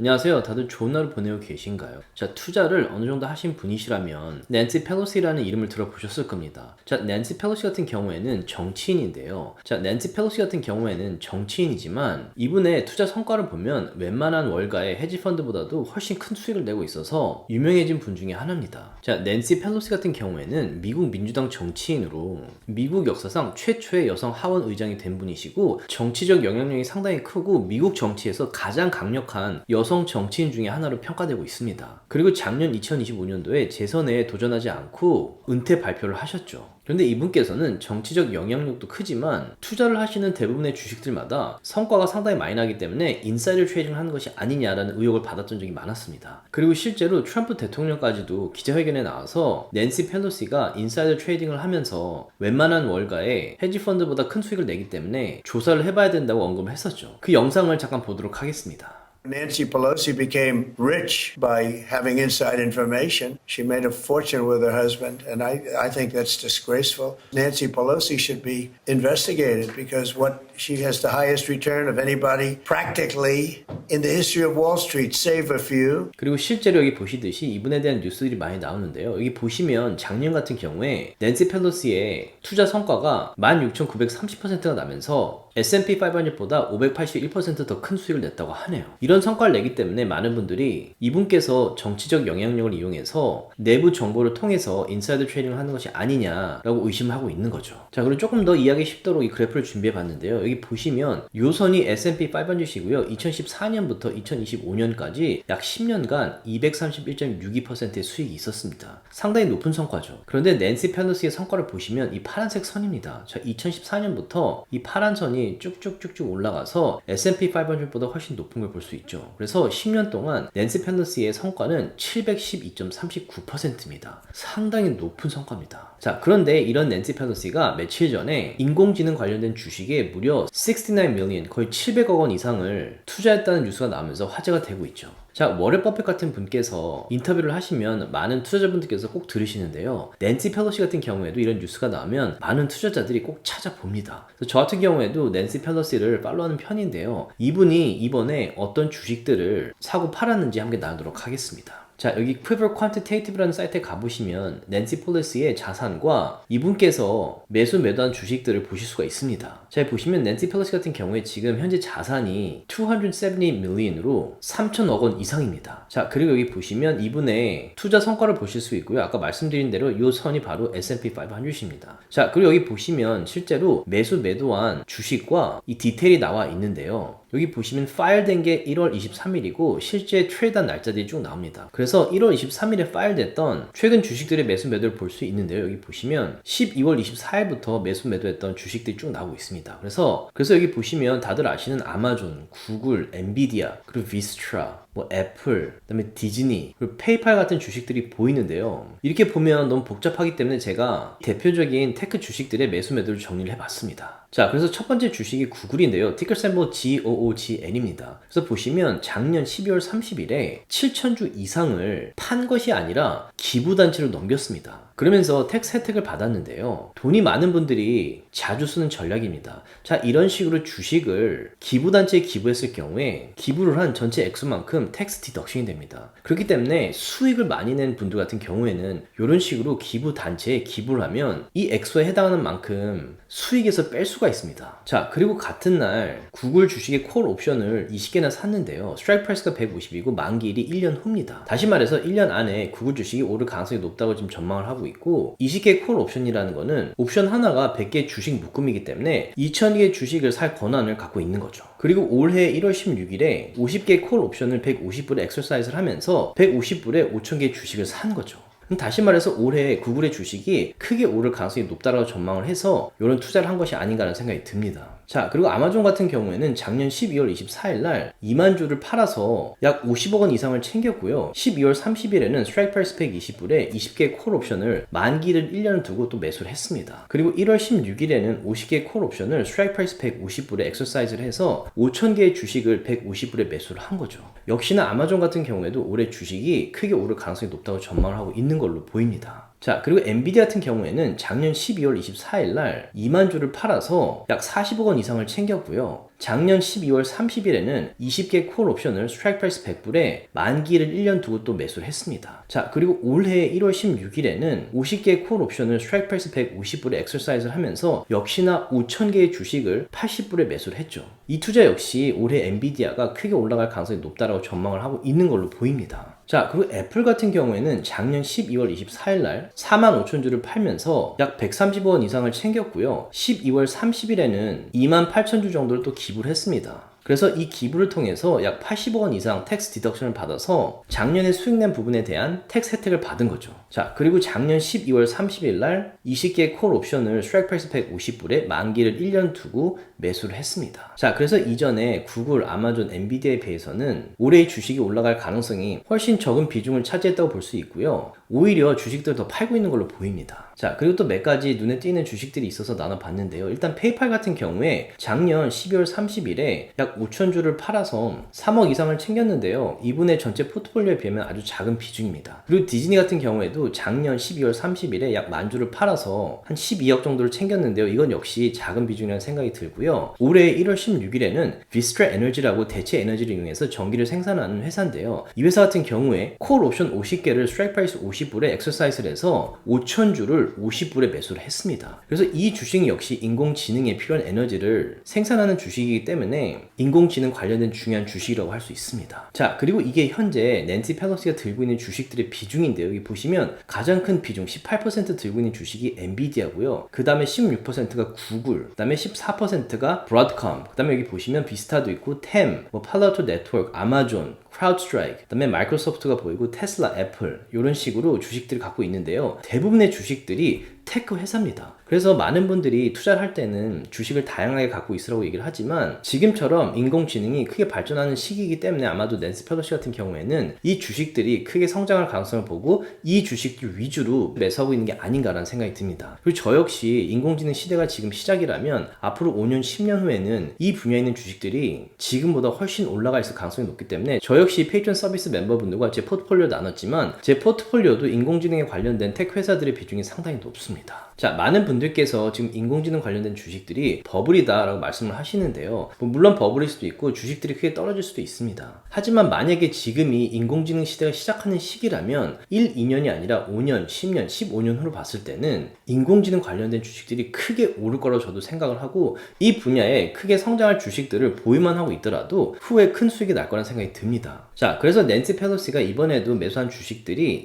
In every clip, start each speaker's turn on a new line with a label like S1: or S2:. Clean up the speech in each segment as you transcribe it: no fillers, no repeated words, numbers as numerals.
S1: 안녕하세요. 다들 좋은 하루 보내고 계신가요? 자, 투자를 어느 정도 하신 분이시라면 낸시 펠로시라는 이름을 들어보셨을 겁니다. 자, 낸시 펠로시 같은 경우에는 정치인인데요. 자, 낸시 펠로시 같은 경우에는 정치인이지만 이분의 투자 성과를 보면 웬만한 월가의 헤지펀드보다도 훨씬 큰 수익을 내고 있어서 유명해진 분 중에 하나입니다. 자, 낸시 펠로시 같은 경우에는 미국 민주당 정치인으로 미국 역사상 최초의 여성 하원 의장이 된 분이시고 정치적 영향력이 상당히 크고 미국 정치에서 가장 강력한 여성 정치인 중에 하나로 평가되고 있습니다. 그리고 작년 2025년도에 재선에 도전하지 않고 은퇴 발표를 하셨죠. 그런데 이분께서는 정치적 영향력도 크지만 투자를 하시는 대부분의 주식들마다 성과가 상당히 많이 나기 때문에 인사이더 트레이딩을 하는 것이 아니냐라는 의혹을 받았던 적이 많았습니다. 그리고 실제로 트럼프 대통령까지도 기자회견에 나와서 낸시 펠로시가 인사이더 트레이딩을 하면서 웬만한 월가에 헤지펀드보다 큰 수익을 내기 때문에 조사를 해봐야 된다고 언급을 했었죠. 그 영상을 잠깐 보도록 하겠습니다.
S2: Nancy Pelosi became rich by having inside information. She made a fortune with her husband, and I think that's disgraceful. Nancy Pelosi should be investigated because she has the highest return of anybody practically in the history of Wall Street, save a few.
S1: 그리고 실제로 여기 보시듯이 이분에 대한 뉴스들이 많이 나오는데요. 여기 보시면 작년 같은 경우에 낸시 펠로시의 투자 성과가 16,930%가 나면서 S&P 500보다 581% 더 큰 수익을 냈다고 하네요. 이런 성과를 내기 때문에 많은 분들이 이분께서 정치적 영향력을 이용해서 내부 정보를 통해서 인사이더 트레이딩을 하는 것이 아니냐라고 의심을 하고 있는 거죠. 자, 그리고 조금 더 이해하기 쉽도록 이 그래프를 준비해 봤는데요. 여기 보시면 요 선이 S&P 500이고요. 2014년부터 2025년까지 약 10년간 231.62%의 수익이 있었습니다. 상당히 높은 성과죠. 그런데 낸시 펠로시의 성과를 보시면 이 파란색 선입니다. 자, 2014년부터 이 파란 선이 쭉쭉쭉쭉 올라가서 S&P 500보다 훨씬 높은 걸 볼 수 있죠. 그래서 10년 동안 낸시 펠로시의 성과는 712.39%입니다. 상당히 높은 성과입니다. 자, 그런데 이런 낸시 펠로시가 며칠 전에 인공지능 관련된 주식에 무려 69 million, 거의 700억 원 이상을 투자했다는 뉴스가 나오면서 화제가 되고 있죠. 자, 워렌 버핏 같은 분께서 인터뷰를 하시면 많은 투자자분들께서 꼭 들으시는데요. 낸시 펠로시 같은 경우에도 이런 뉴스가 나오면 많은 투자자들이 꼭 찾아봅니다. 저 같은 경우에도 낸시 펠로시를 팔로우하는 편인데요. 이분이 이번에 어떤 주식들을 사고 팔았는지 함께 나누도록 하겠습니다. 자, 여기 Quiver Quantitative라는 사이트에 가보시면 낸시 펠로시의 자산과 이분께서 매도한 주식들을 보실 수가 있습니다. 자, 보시면 낸시 펠로시 같은 경우에 지금 현재 자산이 270 million으로 3천억 원 이상입니다. 자, 그리고 여기 보시면 이분의 투자 성과를 보실 수 있고요. 아까 말씀드린 대로 이 선이 바로 S&P 500입니다. 자, 그리고 여기 보시면 실제로 매도한 주식과 이 디테일이 나와 있는데요. 여기 보시면 파일된 게 1월 23일이고 실제 트레이드한 날짜들이 쭉 나옵니다. 그래서 1월 23일에 파일됐던 최근 주식들의 매도를 볼 수 있는데요. 여기 보시면 12월 24일부터 매도했던 주식들이 쭉 나오고 있습니다. 그래서 여기 보시면 다들 아시는 아마존, 구글, 엔비디아, 그리고 비스트라, 애플, 그다음에 디즈니, 그리고 페이팔 같은 주식들이 보이는데요. 이렇게 보면 너무 복잡하기 때문에 제가 대표적인 테크 주식들의 매도를 정리를 해봤습니다. 자, 그래서 첫 번째 주식이 구글인데요. 티cker 셈볼 GOOGN입니다. 그래서 보시면 작년 12월 30일에 7,000주 이상을 판 것이 아니라 기부단체로 넘겼습니다. 그러면서 텍스 혜택을 받았는데요. 돈이 많은 분들이 자주 쓰는 전략입니다. 자, 이런 식으로 주식을 기부단체에 기부했을 경우에 기부를 한 전체 액수만큼 텍스 디덕션이 됩니다. 그렇기 때문에 수익을 많이 낸 분들 같은 경우에는 이런 식으로 기부단체에 기부를 하면 이 액수에 해당하는 만큼 수익에서 뺄 수가 있습니다. 자, 그리고 같은 날 구글 주식의 콜 옵션을 20개나 샀는데요. 스트라이크 프라이스가 150이고 만기일이 1년 후입니다. 다시 말해서 1년 안에 구글 주식이 오를 가능성이 높다고 지금 전망을 하고 있고 20개 콜 옵션이라는 거는 옵션 하나가 100개 주식 묶음이기 때문에 2000개 주식을 살 권한을 갖고 있는 거죠. 그리고 올해 1월 16일에 50개 콜 옵션을 150불에 엑서사이즈를 하면서 150불에 5000개 주식을 산 거죠. 다시 말해서 올해 구글의 주식이 크게 오를 가능성이 높다라고 전망을 해서 이런 투자를 한 것이 아닌가라는 생각이 듭니다. 자, 그리고 아마존 같은 경우에는 작년 12월 24일 날 2만 주를 팔아서 약 50억 원 이상을 챙겼고요. 12월 30일에는 스트라이크 프라이스 120불에 20개 콜 옵션을 만기를 1년을 두고 또 매수를 했습니다. 그리고 1월 16일에는 50개 콜 옵션을 스트라이크 프라이스 150불에 엑서사이즈를 해서 5,000개의 주식을 150불에 매수를 한 거죠. 역시나 아마존 같은 경우에도 올해 주식이 크게 오를 가능성이 높다고 전망을 하고 있는 걸로 보입니다. 자, 그리고 엔비디아 같은 경우에는 작년 12월 24일 날 2만 주를 팔아서 약 40억 원 이상을 챙겼고요. 작년 12월 30일에는 20개 콜 옵션을 스트라이크 프라이스 100불에 만기를 1년 두고 또 매수를 했습니다. 자, 그리고 올해 1월 16일에는 50개 콜 옵션을 스트라이크 프라이스 150불에 엑서사이즈를 하면서 역시나 5,000개의 주식을 80불에 매수를 했죠. 이 투자 역시 올해 엔비디아가 크게 올라갈 가능성이 높다라고 전망을 하고 있는 걸로 보입니다. 자, 그리고 애플 같은 경우에는 작년 12월 24일 날 45,000주를 팔면서 약 130원 이상을 챙겼고요. 12월 30일에는 28,000주 정도를 또 기부를 했습니다. 그래서 이 기부를 통해서 약 80억 원 이상 텍스 디덕션을 받아서 작년에 수익낸 부분에 대한 텍스 혜택을 받은 거죠. 자, 그리고 작년 12월 30일 날 20개 콜 옵션을 스트라이크 프라이스 150불에 만기를 1년 두고 매수를 했습니다. 자, 그래서 이전에 구글, 아마존, 엔비디아에 비해서는 올해 주식이 올라갈 가능성이 훨씬 적은 비중을 차지했다고 볼 수 있고요. 오히려 주식들을 더 팔고 있는 걸로 보입니다. 자, 그리고 또 몇 가지 눈에 띄는 주식들이 있어서 나눠봤는데요. 일단 페이팔 같은 경우에 작년 12월 30일에 약 5,000주를 팔아서 3억 이상을 챙겼는데요. 이분의 전체 포트폴리오에 비하면 아주 작은 비중입니다. 그리고 디즈니 같은 경우에도 작년 12월 30일에 약 10,000주를 팔아서 한 12억 정도를 챙겼는데요. 이건 역시 작은 비중이라는 생각이 들고요. 올해 1월 16일에는 비스트라 에너지라고 대체 에너지를 이용해서 전기를 생산하는 회사인데요. 이 회사 같은 경우에 콜 옵션 50개를 스트라이크 프라이스 50불에 엑서사이즈를 해서 5,000주를 50불에 매수를 했습니다. 그래서 이 주식 역시 인공지능에 필요한 에너지를 생산하는 주식이기 때문에 인공지능 관련된 중요한 주식이라고 할 수 있습니다. 자, 그리고 이게 현재 낸시 펠로시가 들고 있는 주식들의 비중인데요. 여기 보시면 가장 큰 비중 18% 들고 있는 주식이 엔비디아고요. 그 다음에 16%가 구글, 그 다음에 14%가 브로드컴, 그 다음에 여기 보시면 비스타도 있고 템, 팔로알토 네트워크, 아마존, 크라우드스트라이크, 그다음에 마이크로소프트가 보이고 테슬라, 애플 이런 식으로 주식들을 갖고 있는데요. 대부분의 주식들이 테크 회사입니다. 그래서 많은 분들이 투자를 할 때는 주식을 다양하게 갖고 있으라고 얘기를 하지만 지금처럼 인공지능이 크게 발전하는 시기이기 때문에 아마도 낸시 펠로시 같은 경우에는 이 주식들이 크게 성장할 가능성을 보고 이 주식들 위주로 매수하고 있는 게 아닌가라는 생각이 듭니다. 그리고 저 역시 인공지능 시대가 지금 시작이라면 앞으로 5년, 10년 후에는 이 분야에 있는 주식들이 지금보다 훨씬 올라가 있을 가능성이 높기 때문에 저 역시 페이트론 서비스 멤버분들과 제 포트폴리오 나눴지만 제 포트폴리오도 인공지능에 관련된 테크 회사들의 비중이 상당히 높습니다. 자, 많은 분들께서 지금 인공지능 관련된 주식들이 버블이다 라고 말씀을 하시는데요. 물론 버블일 수도 있고 주식들이 크게 떨어질 수도 있습니다. 하지만 만약에 지금이 인공지능 시대가 시작하는 시기라면 1, 2년이 아니라 5년, 10년, 15년 후로 봤을 때는 인공지능 관련된 주식들이 크게 오를 거라고 저도 생각을 하고 이 분야에 크게 성장할 주식들을 보유만 하고 있더라도 후에 큰 수익이 날 거라는 생각이 듭니다. 자, 그래서 낸시 펠로시가 이번에도 매수한 주식들이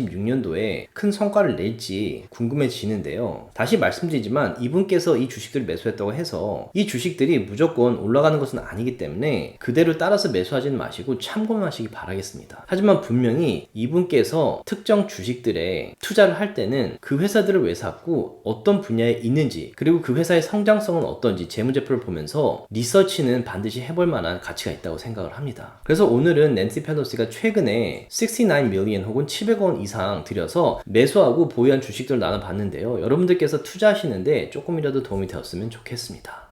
S1: 2026년도에 큰 성과를 낼지 궁금해지는데요. 다시 말씀드리지만 이분께서 이 주식들을 매수했다고 해서 이 주식들이 무조건 올라가는 것은 아니기 때문에 그대로 따라서 매수하지는 마시고 참고만 하시기 바라겠습니다. 하지만 분명히 이분께서 특정 주식들에 투자를 할 때는 그 회사들을 왜 샀고 어떤 분야에 있는지 그리고 그 회사의 성장성은 어떤지 재무제표를 보면서 리서치는 반드시 해볼 만한 가치가 있다고 생각을 합니다. 그래서 오늘은 낸시 펠로시가 최근에 69 밀리언 혹은 700억 원 이상 들여서 매수하고 보유한 주식들을 나눠봤는데요. 여러분들께서 투자하시는데 조금이라도 도움이 되었으면 좋겠습니다.